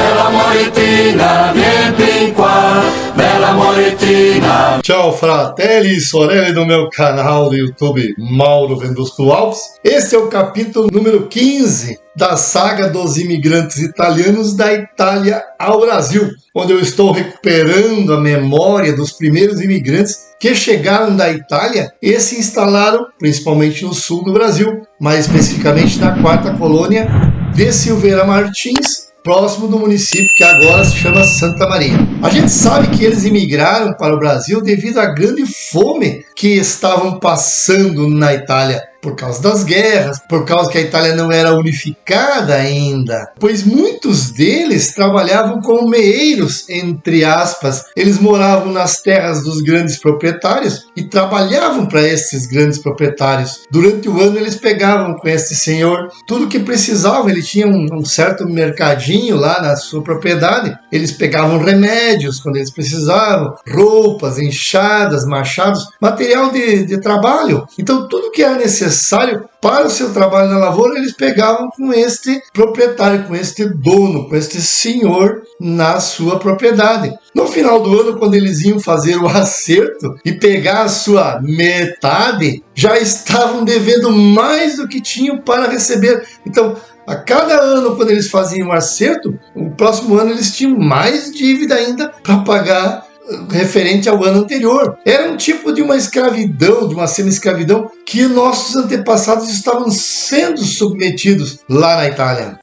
Bella moretina, vem qua, bella moretina. Tchau, fratelli e sorelle do meu canal do YouTube Mauro Vendusco Alves. Este é o capítulo número 15 da saga dos imigrantes italianos da Itália ao Brasil, onde eu estou recuperando a memória dos primeiros imigrantes que chegaram da Itália e se instalaram principalmente no sul do Brasil, mais especificamente na quarta colônia de Silveira Martins, próximo do município que agora se chama Santa Maria. A gente sabe que eles imigraram para o Brasil devido à grande fome que estavam passando na Itália, por causa das guerras, por causa que a Itália não era unificada ainda, pois muitos deles trabalhavam como meeiros, entre aspas. Eles moravam nas terras dos grandes proprietários e trabalhavam para esses grandes proprietários. Durante o ano eles pegavam com esse senhor tudo que precisavam. Ele tinha um certo mercadinho lá na sua propriedade. Eles pegavam remédios quando eles precisavam, roupas, enxadas, machados, material de trabalho. Então tudo que era necessário para o seu trabalho na lavoura, eles pegavam com este proprietário, com este dono, com este senhor na sua propriedade. No final do ano, quando eles iam fazer o acerto e pegar a sua metade, já estavam devendo mais do que tinham para receber. Então, a cada ano, quando eles faziam o acerto, o próximo ano eles tinham mais dívida ainda para pagar referente ao ano anterior. Era um tipo de uma escravidão, de uma semi-escravidão que nossos antepassados estavam sendo submetidos lá na Itália.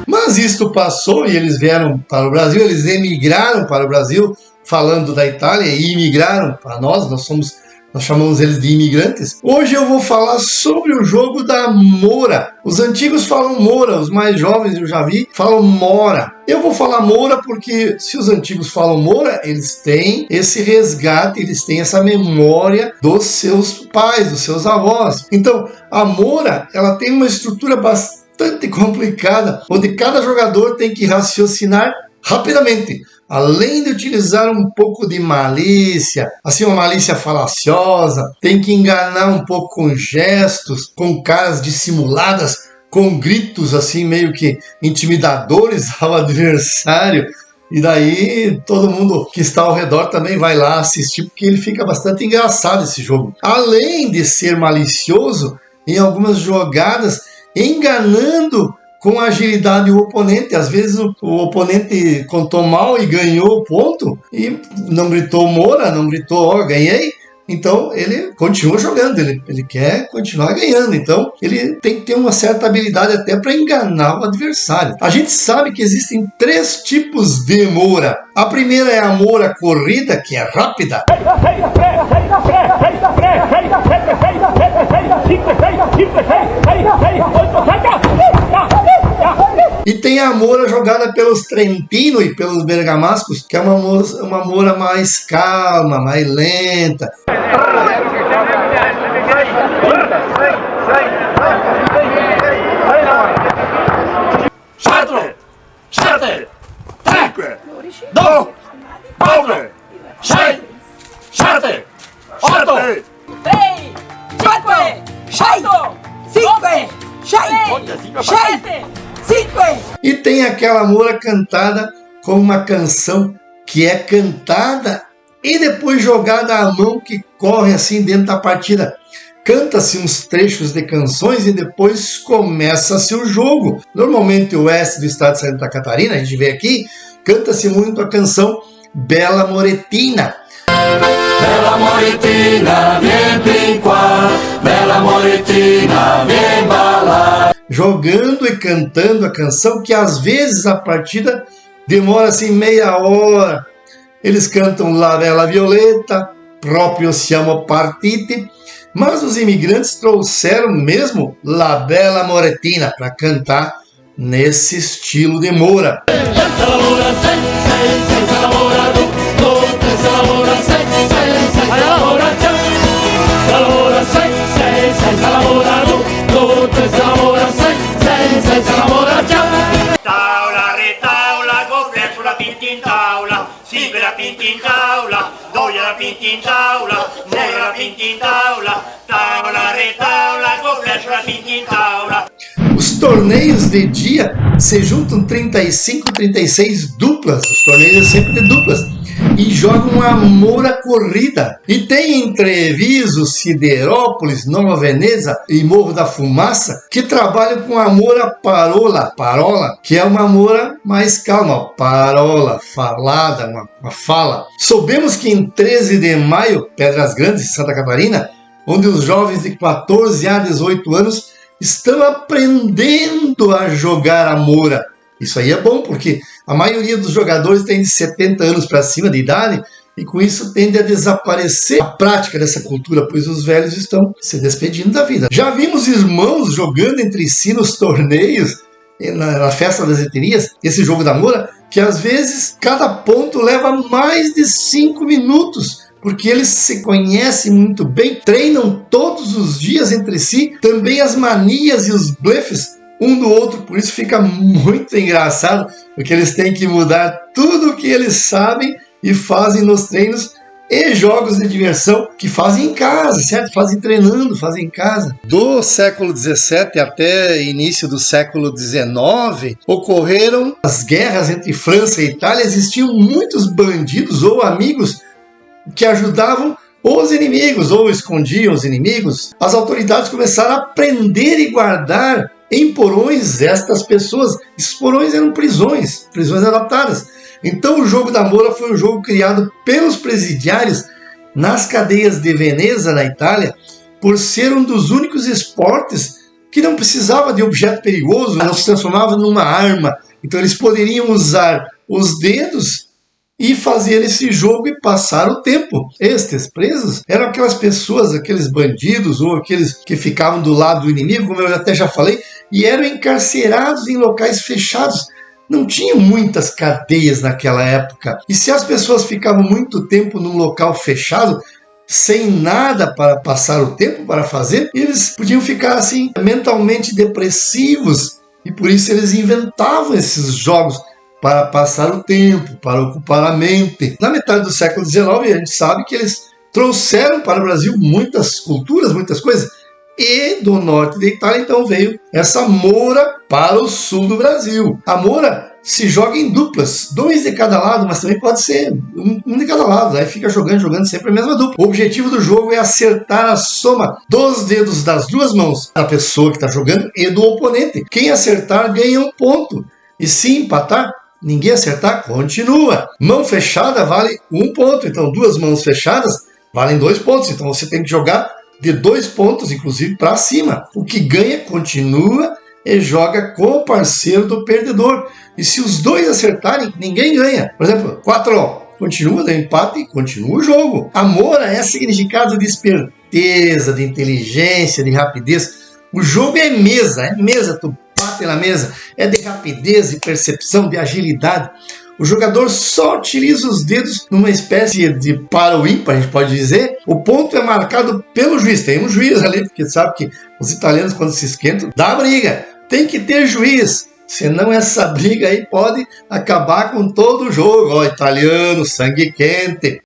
Mas isto passou e eles vieram para o Brasil, eles emigraram para o Brasil, falando da Itália, e imigraram para nós chamamos eles de imigrantes. Hoje eu vou falar sobre o jogo da Mora. Os antigos falam Mora, os mais jovens eu já vi falam Mora. Eu vou falar Moura porque se os antigos falam Moura, eles têm esse resgate, eles têm essa memória dos seus pais, dos seus avós. Então, a Moura, ela tem uma estrutura bastante complicada, onde cada jogador tem que raciocinar rapidamente, além de utilizar um pouco de malícia, assim, uma malícia falaciosa, tem que enganar um pouco com gestos, com caras dissimuladas, com gritos assim meio que intimidadores ao adversário. E daí todo mundo que está ao redor também vai lá assistir, porque ele fica bastante engraçado esse jogo. Além de ser malicioso, em algumas jogadas, enganando com agilidade o oponente. Às vezes o oponente contou mal e ganhou o ponto e não gritou Moura, não gritou ganhei. Então ele continua jogando, ele quer continuar ganhando. Então ele tem que ter uma certa habilidade até para enganar o adversário. A gente sabe que existem 3 tipos de Moura. A primeira é a Moura corrida, que é rápida. E tem a Moura jogada pelos Trentino e pelos Bergamascos, que é uma Moura mais calma, mais lenta. E tem aquela Moura cantada com uma canção que é cantada e depois jogada à mão, que corre assim dentro da partida. Canta-se uns trechos de canções e depois começa-se o jogo. Normalmente o oeste do estado de Santa Catarina, a gente vê aqui, canta-se muito a canção Bella Moretina. Bella moretina, vem qua, bella moretina, vem balar. Jogando e cantando a canção, que às vezes a partida demora assim meia hora. Eles cantam La Bella Violeta, Proprio Siamo Partiti, mas os imigrantes trouxeram mesmo La Bella Moretina para cantar nesse estilo de Moura. pinti in taula, nera pinti in taula, tavola re taula, Os torneios de dia se juntam 35, 36 duplas, os torneios sempre de duplas, e jogam a Moura Corrida. E tem em Treviso, Siderópolis, Nova Veneza e Morro da Fumaça que trabalham com a Moura Parola, que é uma Moura mais calma, parola, falada, uma fala. Soubemos que em 13 de maio, Pedras Grandes, Santa Catarina, onde os jovens de 14 a 18 anos estão aprendendo a jogar a Moura. Isso aí é bom, porque a maioria dos jogadores tem de 70 anos para cima de idade, e com isso tende a desaparecer a prática dessa cultura, pois os velhos estão se despedindo da vida. Já vimos irmãos jogando entre si nos torneios, na festa das etnias, esse jogo da Moura, que às vezes cada ponto leva mais de 5 minutos, porque eles se conhecem muito bem, treinam todos os dias entre si, também as manias e os blefes um do outro, por isso fica muito engraçado, porque eles têm que mudar tudo o que eles sabem e fazem nos treinos e jogos de diversão que fazem em casa, certo? Fazem treinando, fazem em casa. Do século XVII até início do século XIX, ocorreram as guerras entre França e Itália, existiam muitos bandidos ou amigos que ajudavam os inimigos ou escondiam os inimigos. As autoridades começaram a prender e guardar em porões estas pessoas. Esses porões eram prisões adaptadas. Então o jogo da Moura foi um jogo criado pelos presidiários nas cadeias de Veneza, na Itália, por ser um dos únicos esportes que não precisava de objeto perigoso, não se transformava numa arma. Então eles poderiam usar os dedos e fazer esse jogo e passar o tempo. Estes presos eram aquelas pessoas, aqueles bandidos ou aqueles que ficavam do lado do inimigo, como eu até já falei, e eram encarcerados em locais fechados. Não tinha muitas cadeias naquela época. E se as pessoas ficavam muito tempo num local fechado, sem nada para passar o tempo, para fazer, eles podiam ficar assim mentalmente depressivos, e por isso eles inventavam esses jogos para passar o tempo, para ocupar a mente. Na metade do século XIX, a gente sabe que eles trouxeram para o Brasil muitas culturas, muitas coisas. E do norte da Itália, então, veio essa Moura para o sul do Brasil. A Moura se joga em duplas, 2 de cada lado, mas também pode ser um de cada lado. Aí fica jogando sempre a mesma dupla. O objetivo do jogo é acertar a soma dos dedos das duas mãos da pessoa que está jogando e do oponente. Quem acertar ganha um ponto. E se empatar, ninguém acertar, continua. Mão fechada vale 1 ponto. Então, 2 mãos fechadas valem 2 pontos. Então, você tem que jogar de 2 pontos, inclusive, para cima. O que ganha, continua e joga com o parceiro do perdedor. E se os dois acertarem, ninguém ganha. Por exemplo, 4, continua, dá empate e continua o jogo. A Moura é significado de esperteza, de inteligência, de rapidez. O jogo é mesa, tu bate na mesa. É de rapidez, de percepção, de agilidade. O jogador só utiliza os dedos numa espécie de para o ímpar, a gente pode dizer. O ponto é marcado pelo juiz. Tem um juiz ali, porque sabe que os italianos, quando se esquentam, dá briga. Tem que ter juiz, senão essa briga aí pode acabar com todo o jogo. Ó, italiano, sangue quente.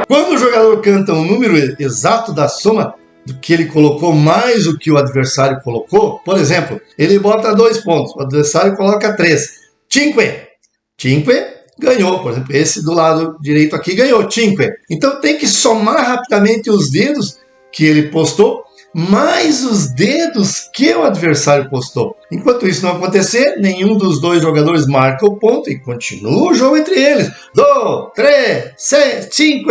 Quando o jogador canta um número exato da soma do que ele colocou mais o que o adversário colocou, por exemplo, ele bota 2 pontos, o adversário coloca 3. 5. 5 ganhou, por exemplo, esse do lado direito aqui ganhou, 5. Então tem que somar rapidamente os dedos que ele postou, mais os dedos que o adversário postou. Enquanto isso não acontecer, nenhum dos dois jogadores marca o ponto e continua o jogo entre eles. 2, 3, 5,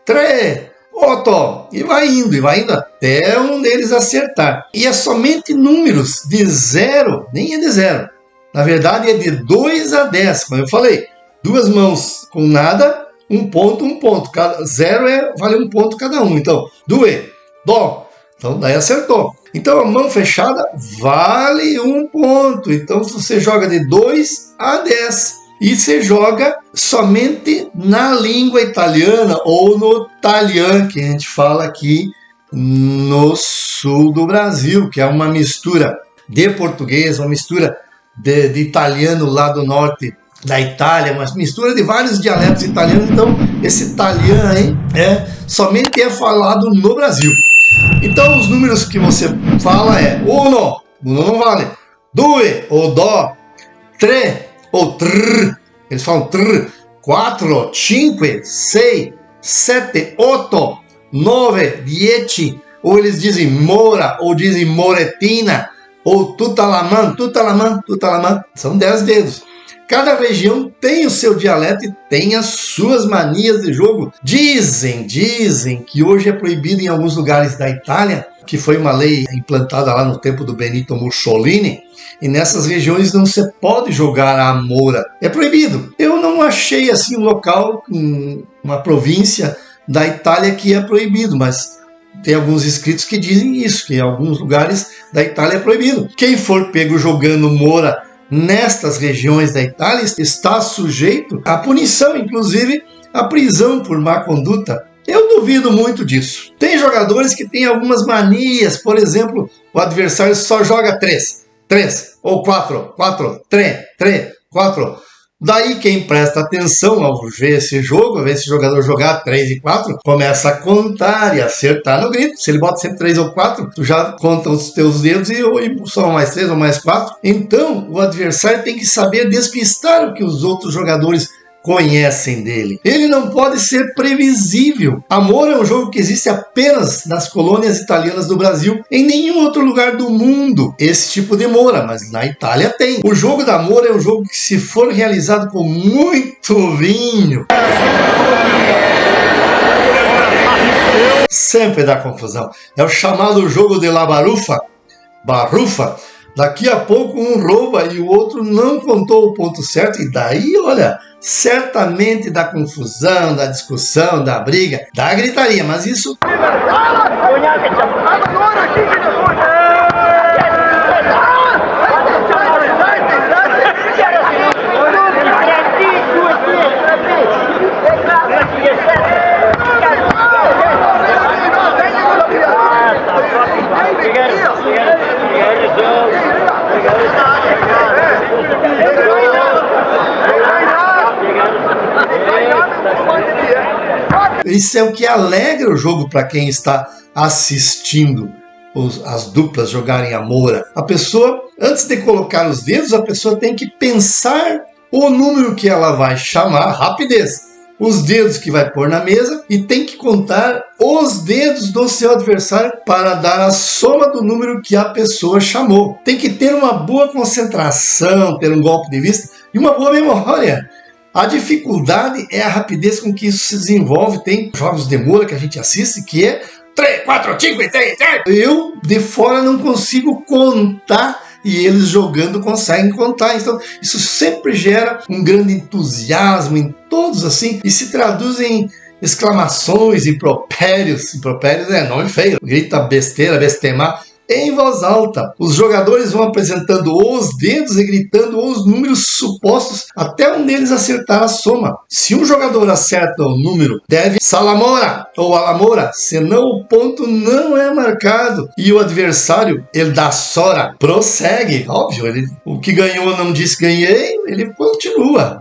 3, 8. E vai indo até um deles acertar. E é somente números de 0, nem é de 0. Na verdade é de 2 a 10, como eu falei. 2 mãos com nada, 1 ponto, 1 ponto. 0 vale 1 ponto cada um. Então, doe, dó. Então, daí acertou. Então, a mão fechada vale 1 ponto. Então, você joga de 2 a 10. E você joga somente na língua italiana ou no italiano, que a gente fala aqui no sul do Brasil, que é uma mistura de português, uma mistura de italiano lá do norte da Itália, uma mistura de vários dialetos italianos. Então esse italiano aí somente é falado no Brasil. Então os números que você fala é uno não vale, due ou dó, tre ou trr, eles falam trr, 4, 5, 6, 7, 8, 9, 10, ou eles dizem mora, ou dizem moretina, ou tutalamã, são 10 dedos. Cada região tem o seu dialeto e tem as suas manias de jogo. Dizem que hoje é proibido em alguns lugares da Itália, que foi uma lei implantada lá no tempo do Benito Mussolini, e nessas regiões não se pode jogar a Moura. É proibido. Eu não achei assim um local, uma província da Itália que é proibido, mas tem alguns escritos que dizem isso, que em alguns lugares da Itália é proibido. Quem for pego jogando Moura nestas regiões da Itália está sujeito à punição, inclusive à prisão por má conduta. Eu duvido muito disso. Tem jogadores que têm algumas manias, por exemplo, o adversário só joga 3 ou 4, 3, 4. Daí quem presta atenção ao ver esse jogo, ver esse jogador jogar 3 e 4, começa a contar e acertar no grito. Se ele bota sempre 3 ou 4, tu já conta os teus dedos e soma mais 3 ou mais 4. Então o adversário tem que saber despistar o que os outros jogadores conhecem dele. Ele não pode ser previsível. A Moura é um jogo que existe apenas nas colônias italianas do Brasil. Em nenhum outro lugar do mundo esse tipo de Moura, mas na Itália tem. O jogo da Moura é um jogo que, se for realizado com muito vinho, sempre dá confusão. É o chamado jogo de la barrufa. Daqui a pouco um rouba e o outro não contou o ponto certo, e daí, olha, certamente dá confusão, dá discussão, dá briga, dá gritaria, mas isso... Isso é o que alegra o jogo para quem está assistindo as duplas jogarem a Moura. A pessoa, antes de colocar os dedos, a pessoa tem que pensar o número que ela vai chamar, rapidez, os dedos que vai pôr na mesa, e tem que contar os dedos do seu adversário para dar a soma do número que a pessoa chamou. Tem que ter uma boa concentração, ter um golpe de vista e uma boa memória. A dificuldade é a rapidez com que isso se desenvolve. Tem jogos de Moura que a gente assiste que é 3, 4, 5, 6, 7. Eu, de fora, não consigo contar e eles jogando conseguem contar. Então, isso sempre gera um grande entusiasmo em todos, assim, e se traduz em exclamações, impropérios. Impropérios é nome feio. Grita besteira, bestemar. Em voz alta, os jogadores vão apresentando os dedos e gritando os números supostos até um deles acertar a soma. Se um jogador acerta o número, deve salamora ou alamora, senão o ponto não é marcado. E o adversário, ele dá sora, prossegue, óbvio, o que ganhou não disse ganhei, ele continua.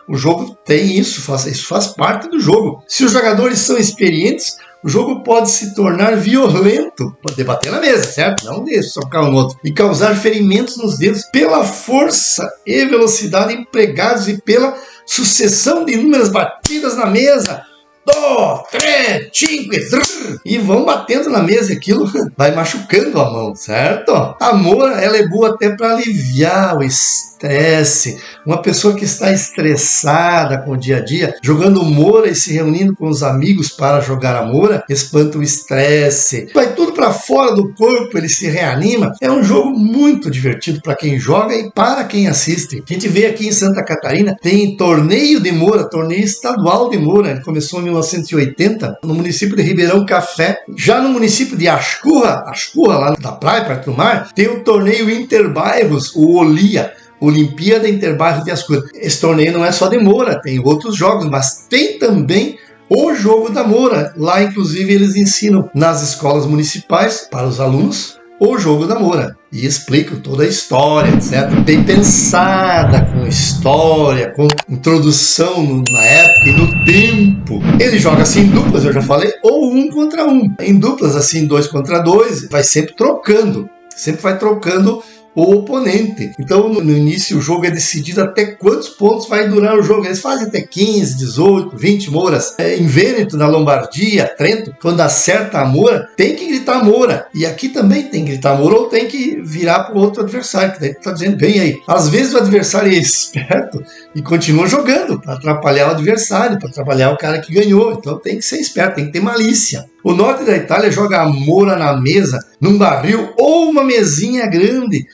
O jogo tem isso faz parte do jogo. Se os jogadores são experientes, o jogo pode se tornar violento, pode bater na mesa, certo? Não deixa socar um outro. E causar ferimentos nos dedos pela força e velocidade empregados e pela sucessão de inúmeras batidas na mesa. 2, 3, 5, e vão batendo na mesa e aquilo vai machucando a mão, certo? A Moura, ela é boa até para aliviar o estresse. Uma pessoa que está estressada com o dia a dia, jogando Moura e se reunindo com os amigos para jogar a Moura, espanta o estresse. Vai tudo para fora do corpo, ele se reanima. É um jogo muito divertido para quem joga e para quem assiste. A gente vê aqui em Santa Catarina, tem torneio de Moura, torneio estadual de Moura. Ele começou em 1980, no município de Ribeirão Café. Já no município de Ascurra, lá da praia, perto do mar, tem o torneio Interbairros, o Olia, Olimpíada Interbairros de Ascurra. Esse torneio não é só de Moura, tem outros jogos, mas tem também o jogo da Moura. Lá, inclusive, eles ensinam nas escolas municipais para os alunos o jogo da Moura e explicam toda a história, etc. Bem pensada, com história, com introdução na época e no tempo. Ele joga assim em duplas, eu já falei, ou 1 contra 1. Em duplas, assim, 2 contra 2, vai sempre trocando. Sempre vai trocando o oponente. Então, no início, o jogo é decidido até quantos pontos vai durar o jogo. Eles fazem até 15, 18, 20 Mouras. Em Vêneto, na Lombardia, Trento, quando acerta a Moura, tem que gritar Moura. E aqui também tem que gritar Moura ou tem que virar para o outro adversário, que daí está dizendo, vem aí. Às vezes o adversário é esperto e continua jogando para atrapalhar o adversário, para atrapalhar o cara que ganhou. Então tem que ser esperto, tem que ter malícia. O norte da Itália joga a Moura na mesa, num barril ou uma mesinha grande.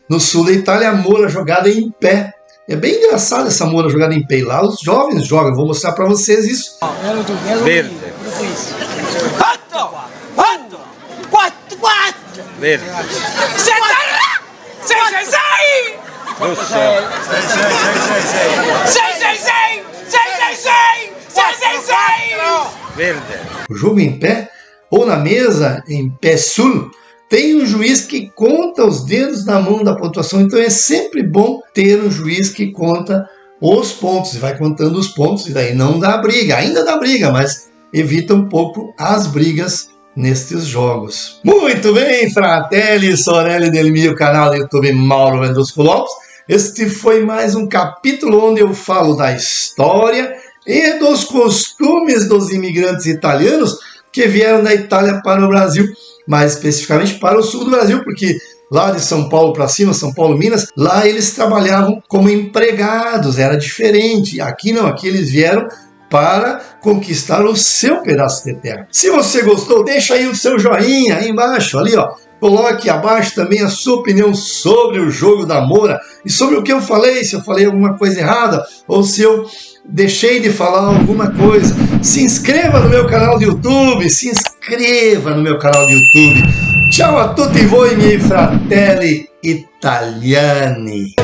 No sul da Itália, a Moura jogada em pé. É bem engraçado essa Moura jogada em pé. Lá os jovens jogam, vou mostrar para vocês isso. Verde. Verde. Rosso. Verde. O jogo em pé, ou na mesa, em pé sul, tem um juiz que conta os dedos da mão da pontuação. Então é sempre bom ter um juiz que conta os pontos, e vai contando os pontos, e daí não dá briga. Ainda dá briga, mas evita um pouco as brigas nestes jogos. Muito bem, fratelli, sorelli del mio canal do YouTube Mauro Vendosco Lopes. Este foi mais um capítulo onde eu falo da história e dos costumes dos imigrantes italianos que vieram da Itália para o Brasil, mais especificamente para o sul do Brasil, porque lá de São Paulo para cima, São Paulo, Minas, lá eles trabalhavam como empregados, era diferente. Aqui não, aqui eles vieram para conquistar o seu pedaço de terra. Se você gostou, deixa aí o seu joinha aí embaixo, ali ó. Coloque abaixo também a sua opinião sobre o jogo da Moura e sobre o que eu falei, se eu falei alguma coisa errada ou se eu deixei de falar alguma coisa. Se inscreva no meu canal do YouTube, se inscreva no meu canal do YouTube. Ciao a tutti voi miei fratelli italiani.